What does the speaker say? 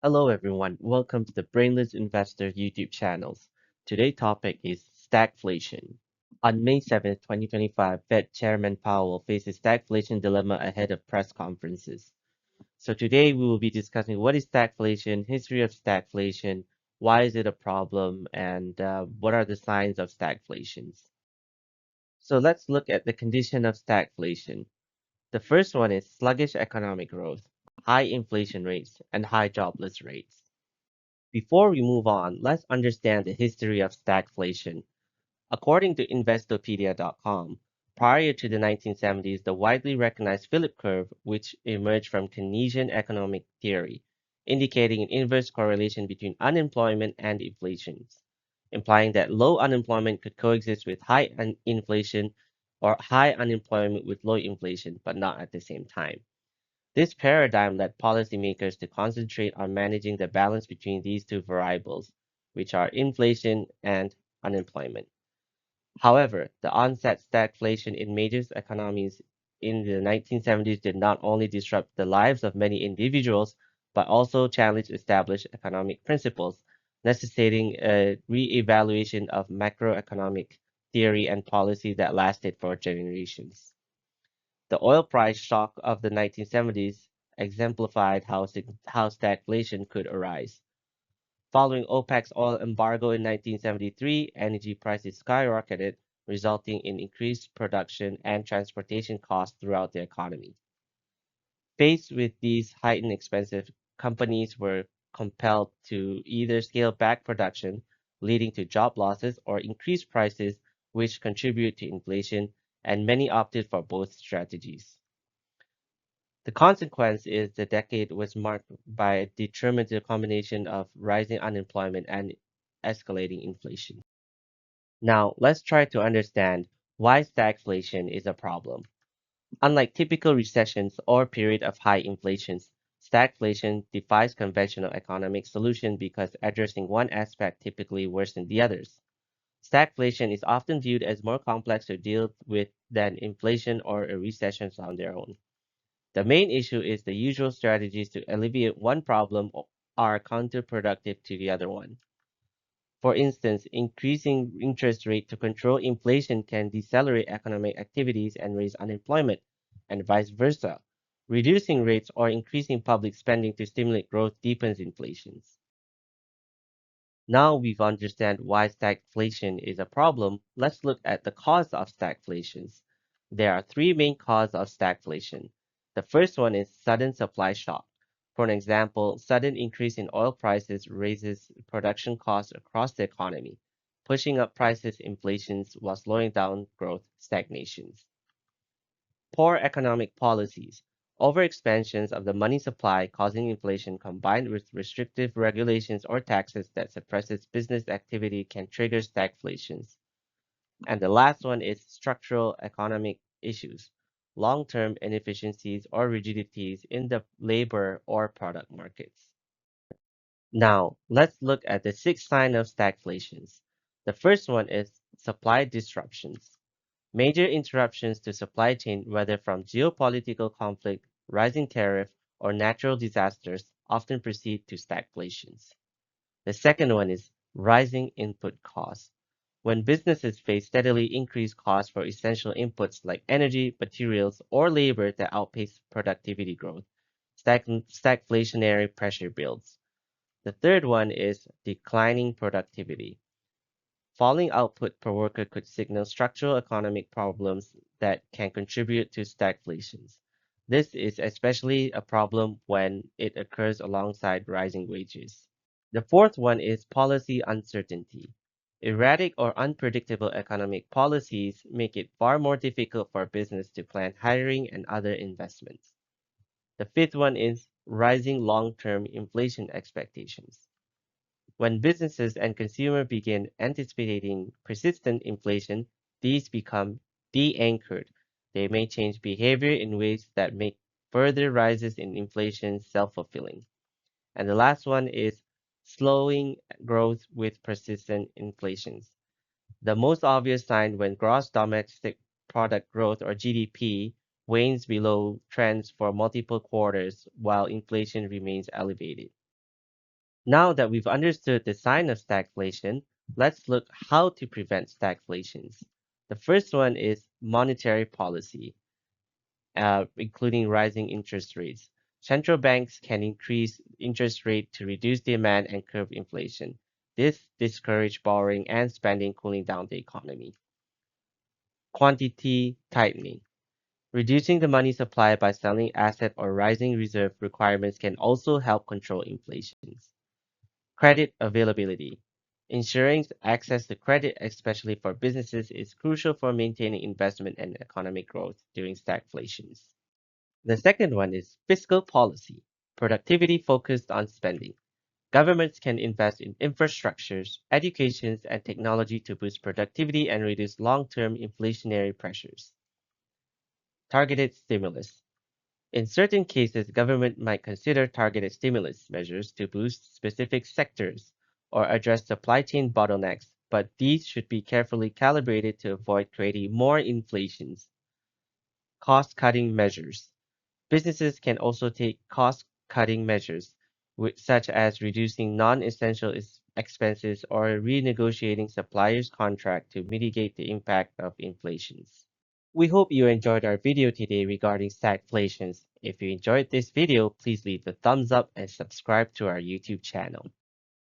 Hello everyone, welcome to the Brainless Investor YouTube channels. Today's topic is stagflation. On May 7th, 2025, Fed Chairman Powell faces stagflation dilemma ahead of press conferences. So today we will be discussing what is stagflation, history of stagflation, why is it a problem, and what are the signs of stagflations. So let's look at the condition of stagflation. The first one is sluggish economic growth, high inflation rates, and high jobless rates. Before we move on, let's understand the history of stagflation. According to Investopedia.com, prior to the 1970s, the widely recognized Philip curve, which emerged from Keynesian economic theory, indicating an inverse correlation between unemployment and inflation, implying that low unemployment could coexist with high inflation or high unemployment with low inflation, but not at the same time. This paradigm led policymakers to concentrate on managing the balance between these two variables, which are inflation and unemployment. However, the onset stagflation in major economies in the 1970s did not only disrupt the lives of many individuals, but also challenged established economic principles, necessitating a re-evaluation of macroeconomic theory and policy that lasted for generations. The oil price shock of the 1970s exemplified how stagflation could arise. Following OPEC's oil embargo in 1973, energy prices skyrocketed, resulting in increased production and transportation costs throughout the economy. Faced with these heightened expenses, companies were compelled to either scale back production, leading to job losses, or increase prices, which contribute to inflation, and many opted for both strategies. The consequence is the decade was marked by a determined combination of rising unemployment and escalating inflation. Now, let's try to understand why stagflation is a problem. Unlike typical recessions or period of high inflations, stagflation defies conventional economic solution because addressing one aspect typically worsens the others. Stagflation is often viewed as more complex to deal with than inflation or a recession on their own. The main issue is the usual strategies to alleviate one problem are counterproductive to the other one. For instance, increasing interest rate to control inflation can decelerate economic activities and raise unemployment, and vice versa. Reducing rates or increasing public spending to stimulate growth deepens inflation. Now we've understand why stagflation is a problem, let's look at the cause of stagflations. There are three main causes of stagflation. The first one is sudden supply shock. For an example, sudden increase in oil prices raises production costs across the economy, pushing up prices inflations while slowing down growth stagnations. Poor economic policies. Overexpansions of the money supply causing inflation combined with restrictive regulations or taxes that suppresses business activity can trigger stagflations. And the last one is structural economic issues, long-term inefficiencies or rigidities in the labor or product markets. Now, let's look at the six signs of stagflations. The first one is supply disruptions. Major interruptions to supply chain, whether from geopolitical conflict, rising tariff, or natural disasters, often precede to stagflations. The second one is rising input costs. When businesses face steadily increased costs for essential inputs like energy, materials, or labor that outpace productivity growth, stagflationary pressure builds. The third one is declining productivity. Falling output per worker could signal structural economic problems that can contribute to stagflations. This is especially a problem when it occurs alongside rising wages. The fourth one is policy uncertainty. Erratic or unpredictable economic policies make it far more difficult for business to plan hiring and other investments. The fifth one is rising long-term inflation expectations. When businesses and consumers begin anticipating persistent inflation, these become de-anchored. They may change behavior in ways that make further rises in inflation self-fulfilling. And the last one is slowing growth with persistent inflations. The most obvious sign when gross domestic product growth or GDP wanes below trends for multiple quarters while inflation remains elevated. Now that we've understood the sign of stagflation, let's look how to prevent stagflations. The first one is monetary policy, including rising interest rates. Central banks can increase interest rate to reduce demand and curb inflation. This discourages borrowing and spending, cooling down the economy. Quantity tightening. Reducing the money supply by selling asset or rising reserve requirements can also help control inflation. Credit availability. Ensuring access to credit, especially for businesses, is crucial for maintaining investment and economic growth during stagflations. The second one is fiscal policy, productivity focused on spending. Governments can invest in infrastructures, education, and technology to boost productivity and reduce long-term inflationary pressures. Targeted stimulus. In certain cases, government might consider targeted stimulus measures to boost specific sectors or address supply chain bottlenecks, but these should be carefully calibrated to avoid creating more inflations. Cost-cutting measures. Businesses can also take cost-cutting measures, such as reducing non-essential expenses or renegotiating suppliers' contract to mitigate the impact of inflations. We hope you enjoyed our video today regarding stagflations. If you enjoyed this video, please leave a thumbs up and subscribe to our YouTube channel.